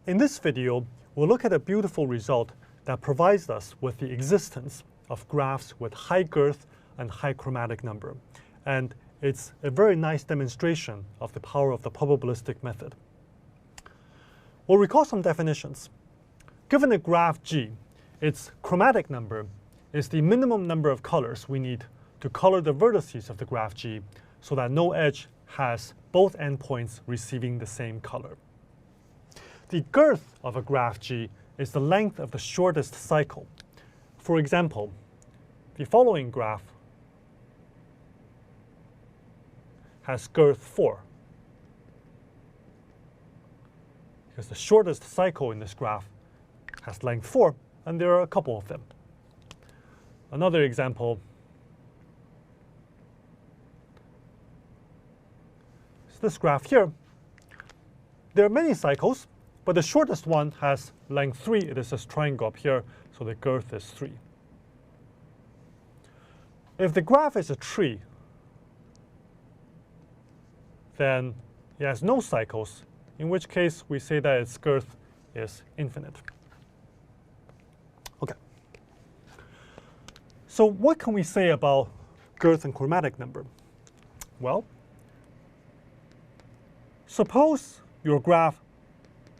In this video, we'll look at a beautiful result that provides us with the existence of graphs with high girth and high chromatic number. And it's a very nice demonstration of the power of the probabilistic method. We'll recall some definitions. Given a graph G, its chromatic number is the minimum number of colors we need to color the vertices of the graph G so that no edge has both endpoints receiving the same color. The girth of a graph G is the length of the shortest cycle. For example, the following graph has girth 4, because the shortest cycle in this graph has length 4, and there are a couple of them. Another example is this graph here. There are many cycles, but the shortest one has length 3. It is this triangle up here, so the girth is 3. If the graph is a tree, then it has no cycles, in which case we say that its girth is infinite. Okay. So what can we say about girth and chromatic number? Well, suppose your graph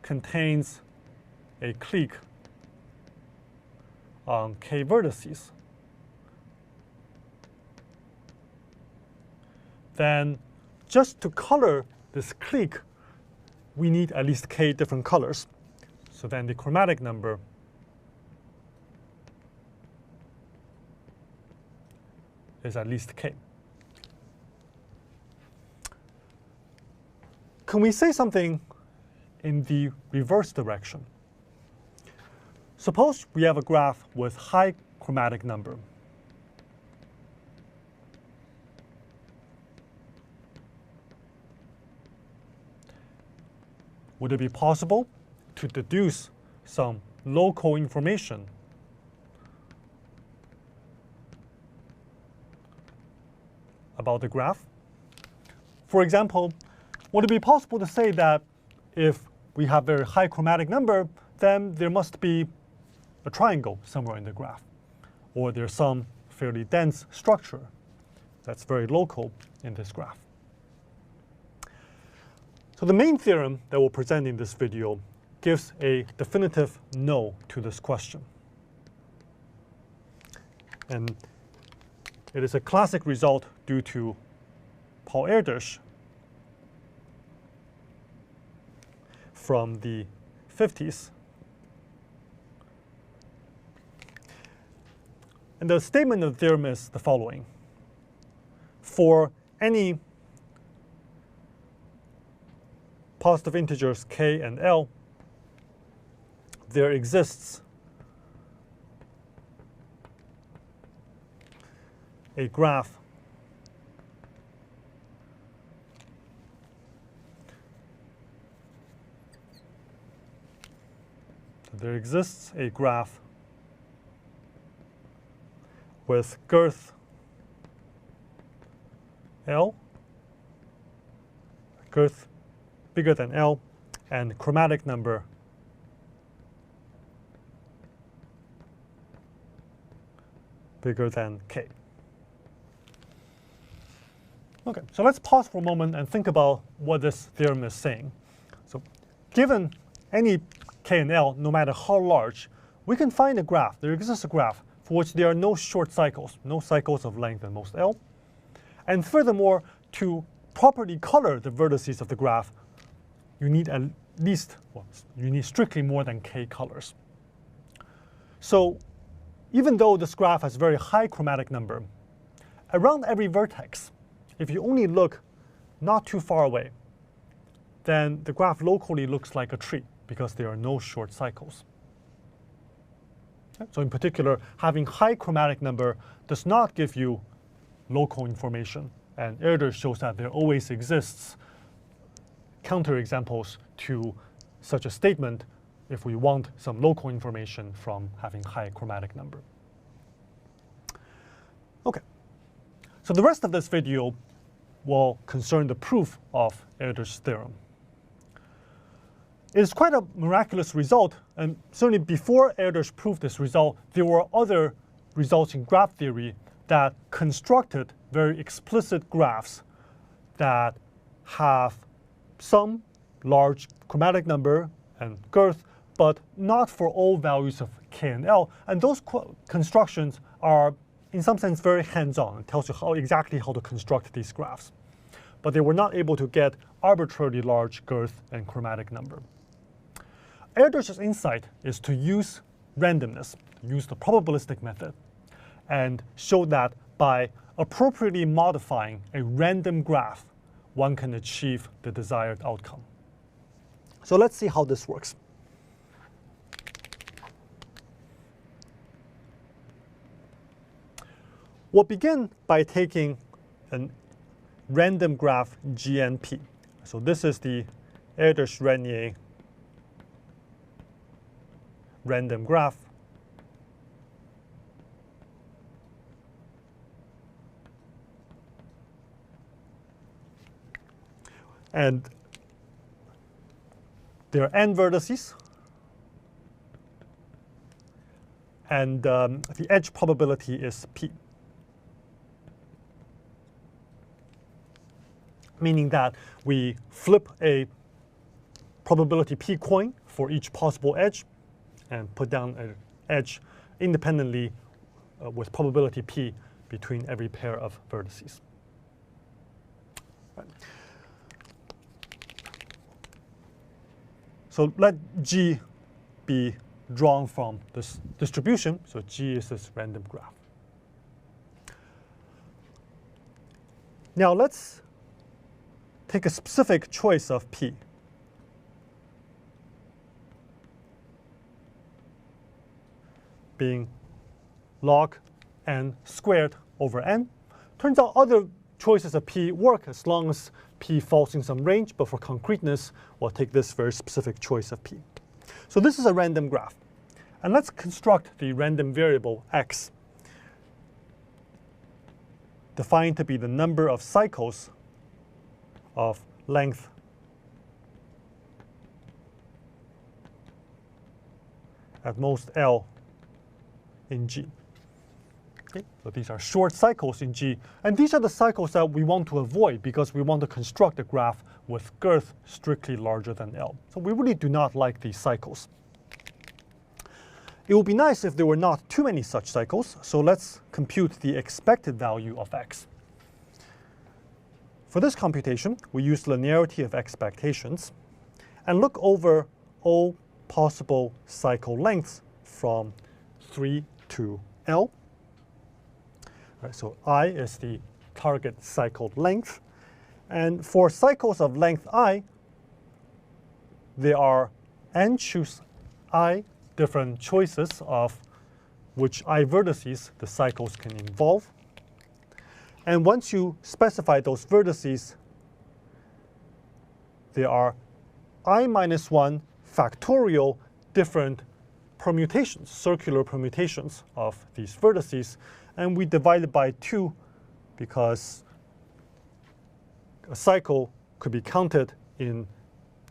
contains a clique on k vertices. Then just to color this clique, we need at least k different colors. So then the chromatic number is at least k. Can we say something in the reverse direction? Suppose we have a graph with high chromatic number. Would it be possible to deduce some local information about the graph? For example, would it be possible to say that if we have very high chromatic number, then there must be a triangle somewhere in the graph, or there's some fairly dense structure that's very local in this graph? So the main theorem that we'll present in this video gives a definitive no to this question. And it is a classic result due to Paul Erdős from the 50s. And the statement of the theorem is the following. For any positive integers k and l, there exists a graph with girth L, girth bigger than L, and chromatic number bigger than K. Okay, so let's pause for a moment and think about what this theorem is saying. So given any K and L, no matter how large, we can find a graph. There exists a graph for which there are no short cycles, no cycles of length than most L. And furthermore, to properly color the vertices of the graph, you need at least, well, you need strictly more than k colors. So even though this graph has very high chromatic number, around every vertex, if you only look not too far away, then the graph locally looks like a tree because there are no short cycles. Okay? So in particular, having high chromatic number does not give you local information. And Erdős shows that there always exists counterexamples to such a statement if we want some local information from having high chromatic number. Okay, so the rest of this video will concern the proof of Erdős' theorem. it is quite a miraculous result, and certainly before Erdős proved this result, there were other results in graph theory that constructed very explicit graphs that have some large chromatic number and girth, but not for all values of k and l. And those constructions are, in some sense, very hands-on. It tells you exactly how to construct these graphs. But they were not able to get arbitrarily large girth and chromatic number. Erdős's insight is to use randomness, use the probabilistic method, and show that by appropriately modifying a random graph, one can achieve the desired outcome. So let's see how this works. We'll begin by taking a random graph GNP. So this is the Erdős-Rényi random graph. And there are n vertices. And the edge probability is p. Meaning that we flip a probability p coin for each possible edge and put down an edge independently with probability p between every pair of vertices. Right. So let G be drawn from this distribution. So G is this random graph. Now let's take a specific choice of P. Being log n squared over n. Turns out other choices of P work as long as P falls in some range, but for concreteness, we'll take this very specific choice of P. So this is a random graph. And let's construct the random variable x, defined to be the number of cycles of length at most L in G. Okay, so these are short cycles in G, and these are the cycles that we want to avoid because we want to construct a graph with girth strictly larger than L. So we really do not like these cycles. It would be nice if there were not too many such cycles, so let's compute the expected value of x. For this computation, we use linearity of expectations and look over all possible cycle lengths from 3 to L. Right, so I is the target cycle length. And for cycles of length I, there are n choose I different choices of which I vertices the cycles can involve. And once you specify those vertices, there are I minus 1 factorial different permutations, circular permutations of these vertices. And we divide it by 2 because a cycle could be counted in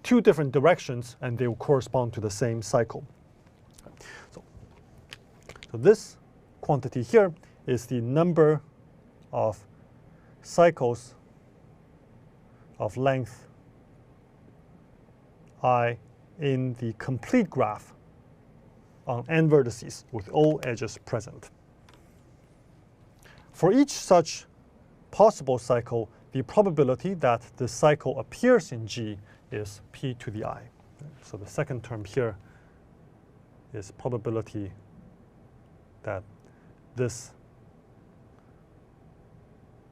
2 different directions and they will correspond to the same cycle. So this quantity here is the number of cycles of length I in the complete graph on n vertices with all edges present. For each such possible cycle, the probability that the cycle appears in G is p to the I. So the second term here is probability that this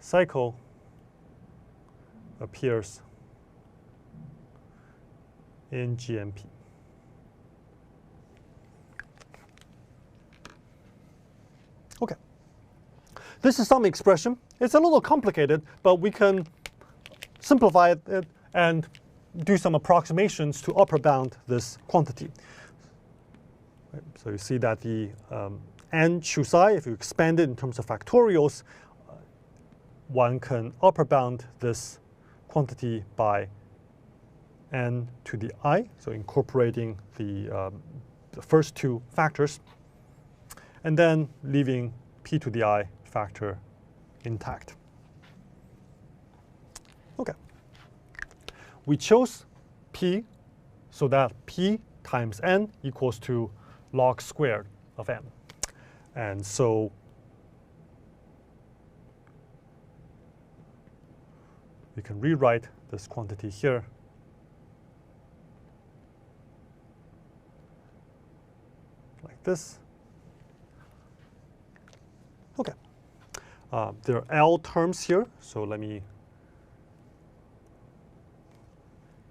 cycle appears in GMP. Okay. This is some expression. It's a little complicated, but we can simplify it and do some approximations to upper bound this quantity. Right. So you see that the n choose I, if you expand it in terms of factorials, one can upper bound this quantity by n to the I, so incorporating the first two factors, and then leaving p to the I factor intact. Okay. We chose p so that p times n equals to log squared of n. And so we can rewrite this quantity here like this. Okay. There are L terms here, so let me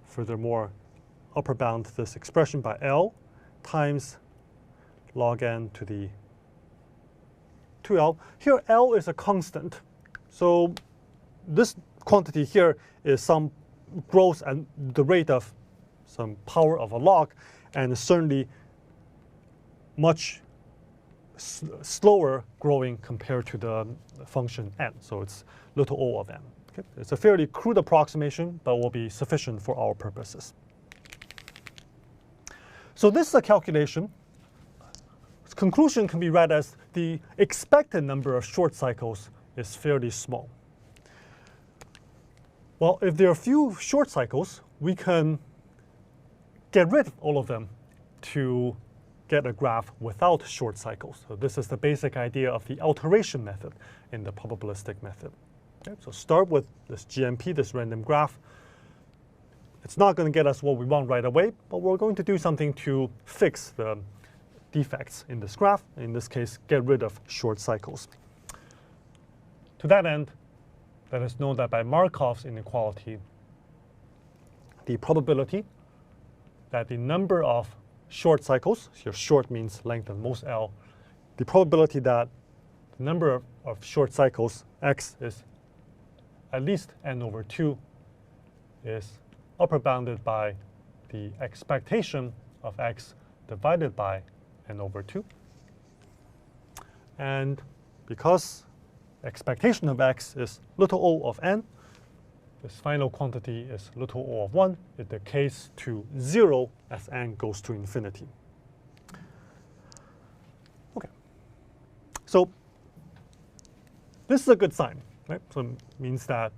furthermore upper bound this expression by L times log n to the 2L. Here L is a constant, so this quantity here is some growth at the rate of some power of a log, and certainly much slower growing compared to the function n. So it's little o of n. Okay? It's a fairly crude approximation, but will be sufficient for our purposes. So this is a calculation. Its conclusion can be read as the expected number of short cycles is fairly small. Well, if there are few short cycles, we can get rid of all of them to get a graph without short cycles. So this is the basic idea of the alteration method in the probabilistic method. Okay, so start with this GMP, this random graph. It's not going to get us what we want right away, but we're going to do something to fix the defects in this graph. In this case, get rid of short cycles. To that end, let us know that by Markov's inequality, the probability that the number of short cycles, here short means length of most L, the probability that the number of short cycles, x, is at least n over 2, is upper bounded by the expectation of x divided by n over 2. And because expectation of x is little o of n, this final quantity is little o of 1. It decays to 0 as n goes to infinity. Okay. So this is a good sign, right? So it means that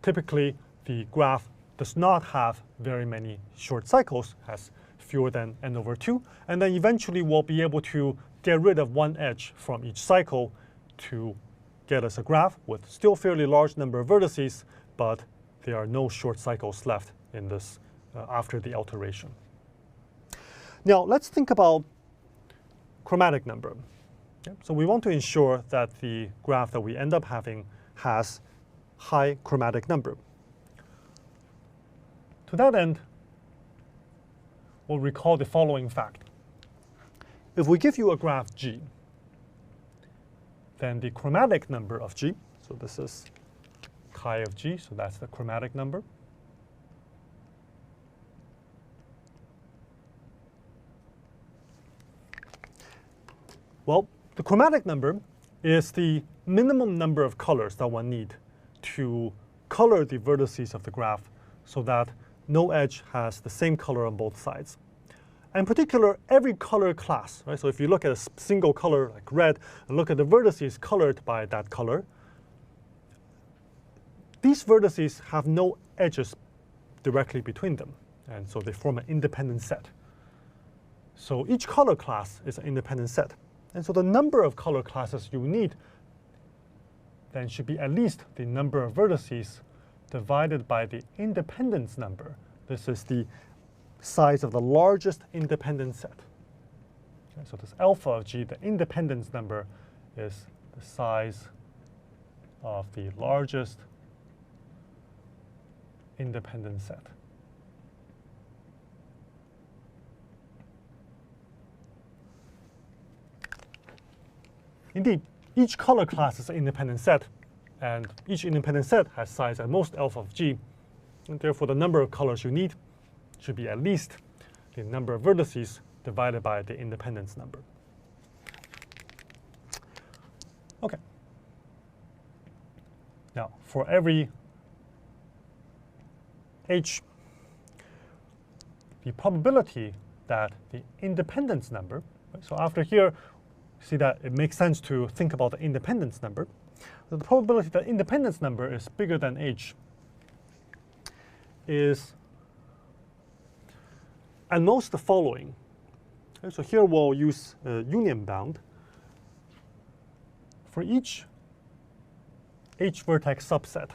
typically the graph does not have very many short cycles, has fewer than n over 2, and then eventually we'll be able to get rid of one edge from each cycle to get us a graph with still fairly large number of vertices, but there are no short cycles left in this after the alteration. Now let's think about chromatic number. Okay? So we want to ensure that the graph that we end up having has high chromatic number. To that end, we'll recall the following fact. If we give you a graph G, then the chromatic number of G, so this is chi of G, so that's the chromatic number. Well, the chromatic number is the minimum number of colors that one need to color the vertices of the graph so that no edge has the same color on both sides. In particular, every color class, right? So if you look at a single color like red and look at the vertices colored by that color, these vertices have no edges directly between them, and so they form an independent set. So each color class is an independent set. And so the number of color classes you need then should be at least the number of vertices divided by the independence number. This is the size of the largest independent set. Okay, so this alpha of G, the independence number, is the size of the largest independent set. Indeed, each color class is an independent set, and each independent set has size at most alpha of G, and therefore the number of colors you need should be at least the number of vertices divided by the independence number. Okay. Now, for every h, the probability that the independence number, right? So after here, see that it makes sense to think about the independence number. So the probability that independence number is bigger than h is at most the following. Okay, so here we'll use union bound. For each h vertex subset,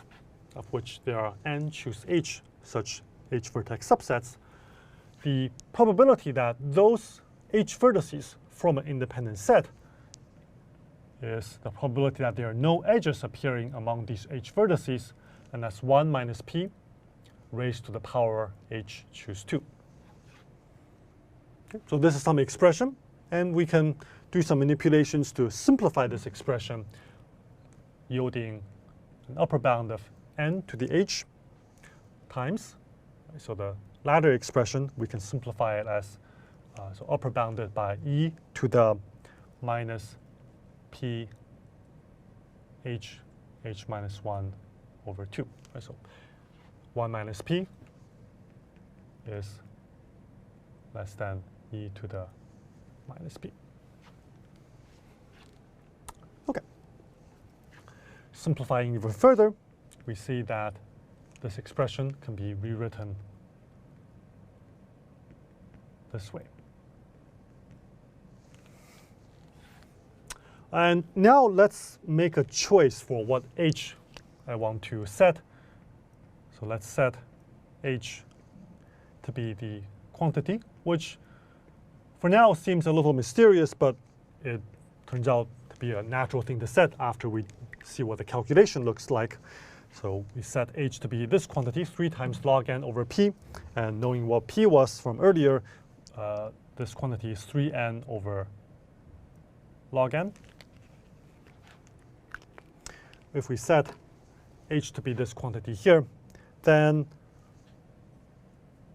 of which there are n choose h such h vertex subsets, the probability that those h vertices from an independent set is the probability that there are no edges appearing among these h vertices, and that's 1 minus p raised to the power h choose 2. Okay, so this is some expression, and we can do some manipulations to simplify this expression, yielding an upper bound of n to the h times. So the latter expression, we can simplify it as so upper bounded by e to the minus p h minus 1 over 2. Right, so 1 minus p is less than e to the minus p. Okay. Simplifying even further, we see that this expression can be rewritten this way. And now let's make a choice for what h I want to set. So let's set h to be the quantity, which for now seems a little mysterious, but it turns out to be a natural thing to set after we see what the calculation looks like. So we set h to be this quantity, 3 times log n over p. And knowing what p was from earlier, this quantity is 3n over log n. If we set h to be this quantity here, then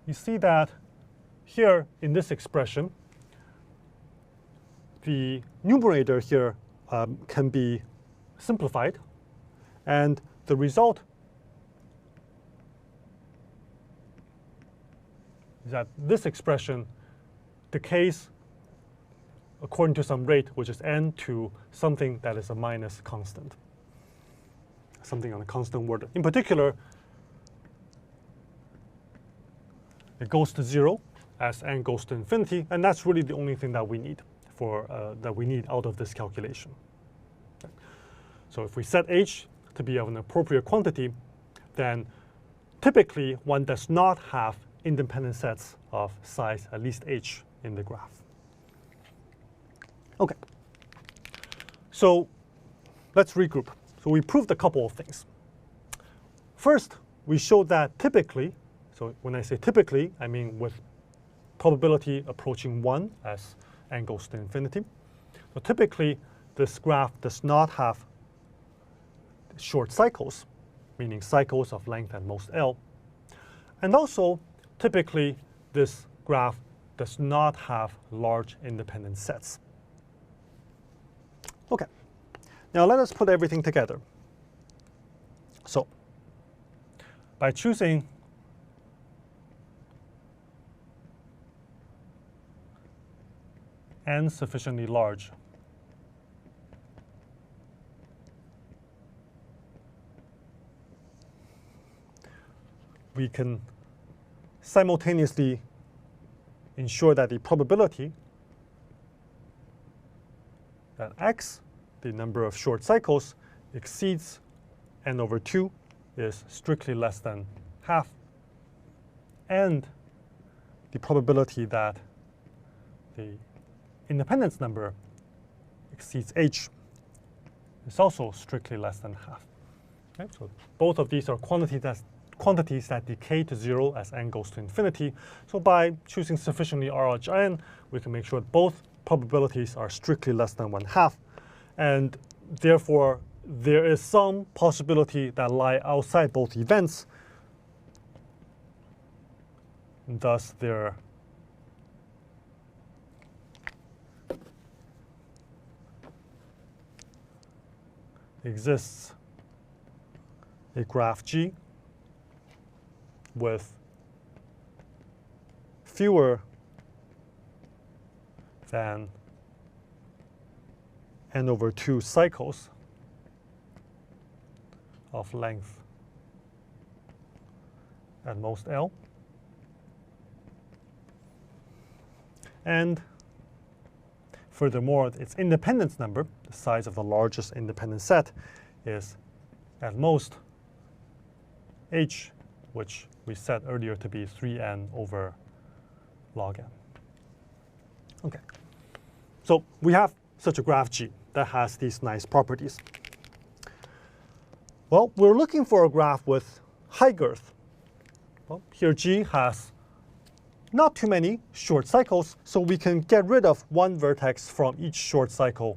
you see that here in this expression, the numerator here can be simplified, and the result is that this expression decays according to some rate, which is n, to something that is a minus constant, something on a constant order. In particular, it goes to 0 as n goes to infinity, and that's really the only thing that we need out of this calculation. Okay. So if we set h to be of an appropriate quantity, then typically one does not have independent sets of size at least h in the graph. Okay. So let's regroup. So we proved a couple of things. First, we showed that typically, so when I say typically, I mean with probability approaching 1 as n goes to infinity. So typically, this graph does not have short cycles, meaning cycles of length at most L. And also, typically, this graph does not have large independent sets. Okay. Now let us put everything together. So by choosing n sufficiently large, we can simultaneously ensure that the probability that x, the number of short cycles, exceeds n over 2 is strictly less than half, and the probability that the independence number exceeds h is also strictly less than half. Okay? So both of these are quantities that decay to 0 as n goes to infinity. So by choosing sufficiently large n, we can make sure that both probabilities are strictly less than 1/2. And therefore, there is some possibility that lie outside both events. And thus, there exists a graph G with fewer than n/2 cycles of length at most L. And furthermore, its independence number, the size of the largest independent set, is at most h, which we said earlier to be 3n over log n. Okay, so we have such a graph G that has these nice properties. Well, we're looking for a graph with high girth. Well, here G has not too many short cycles, so we can get rid of one vertex from each short cycle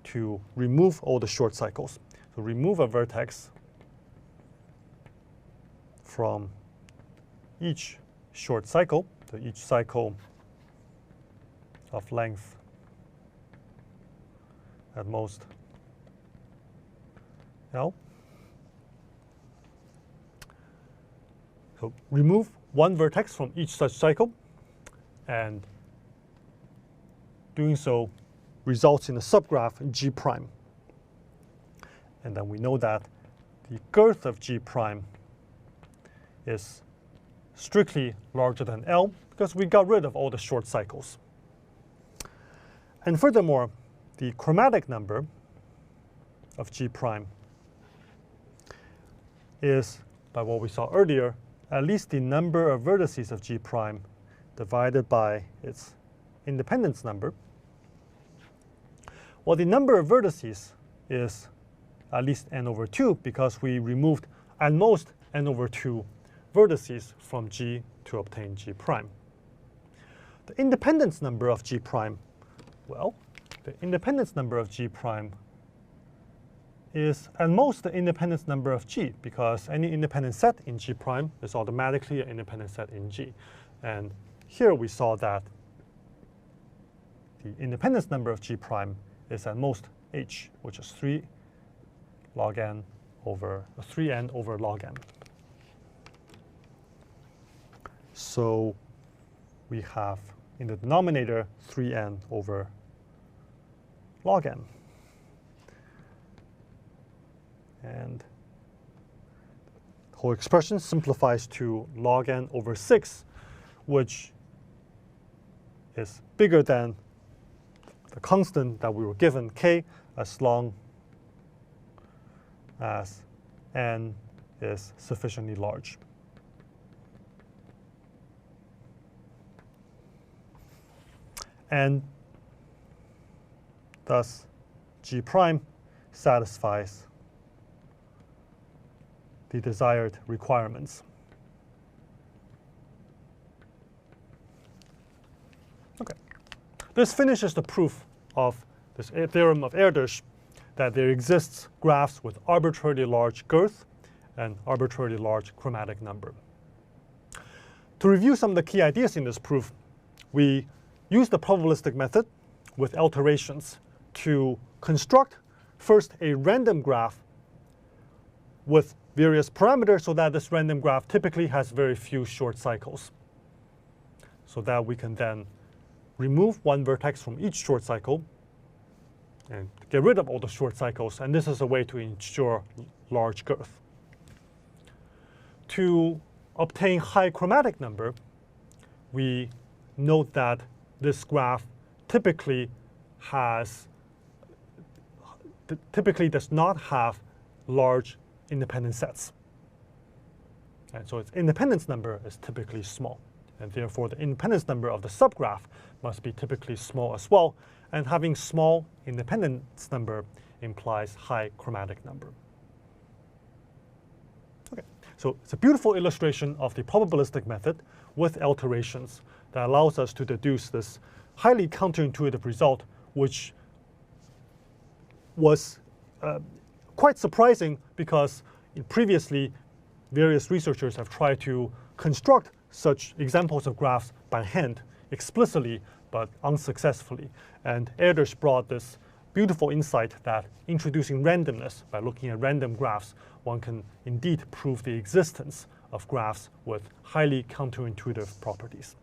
to remove all the short cycles. So remove a vertex from each short cycle, so each cycle of length at most L. So remove one vertex from each such cycle, and doing so results in a subgraph G prime. And then we know that the girth of G prime is strictly larger than L because we got rid of all the short cycles. And furthermore, the chromatic number of G prime is, by what we saw earlier, at least the number of vertices of G prime divided by its independence number. Well, the number of vertices is at least n/2 because we removed at most n/2 vertices from G to obtain G prime. The independence number of G prime, well, the independence number of G prime is at most the independence number of G, because any independent set in G prime is automatically an independent set in G. And here we saw that the independence number of G prime is at most h, which is 3 log n over 3n over log n. So we have in the denominator 3n over log n. And the whole expression simplifies to log n over 6, which is bigger than the constant that we were given, k, as long as n is sufficiently large. And thus, G prime satisfies the desired requirements. Okay. This finishes the proof of this theorem of Erdős, that there exists graphs with arbitrarily large girth and arbitrarily large chromatic number. To review some of the key ideas in this proof, we use the probabilistic method with alterations to construct first a random graph with various parameters so that this random graph typically has very few short cycles, so that we can then remove one vertex from each short cycle and get rid of all the short cycles, and this is a way to ensure large girth. To obtain high chromatic number, we note that this graph typically does not have large independent sets. And so its independence number is typically small. And therefore, the independence number of the subgraph must be typically small as well. And having small independence number implies high chromatic number. Okay, so it's a beautiful illustration of the probabilistic method with alterations that allows us to deduce this highly counterintuitive result, which was quite surprising because previously various researchers have tried to construct such examples of graphs by hand explicitly but unsuccessfully. And Erdős brought this beautiful insight that introducing randomness by looking at random graphs, one can indeed prove the existence of graphs with highly counterintuitive properties.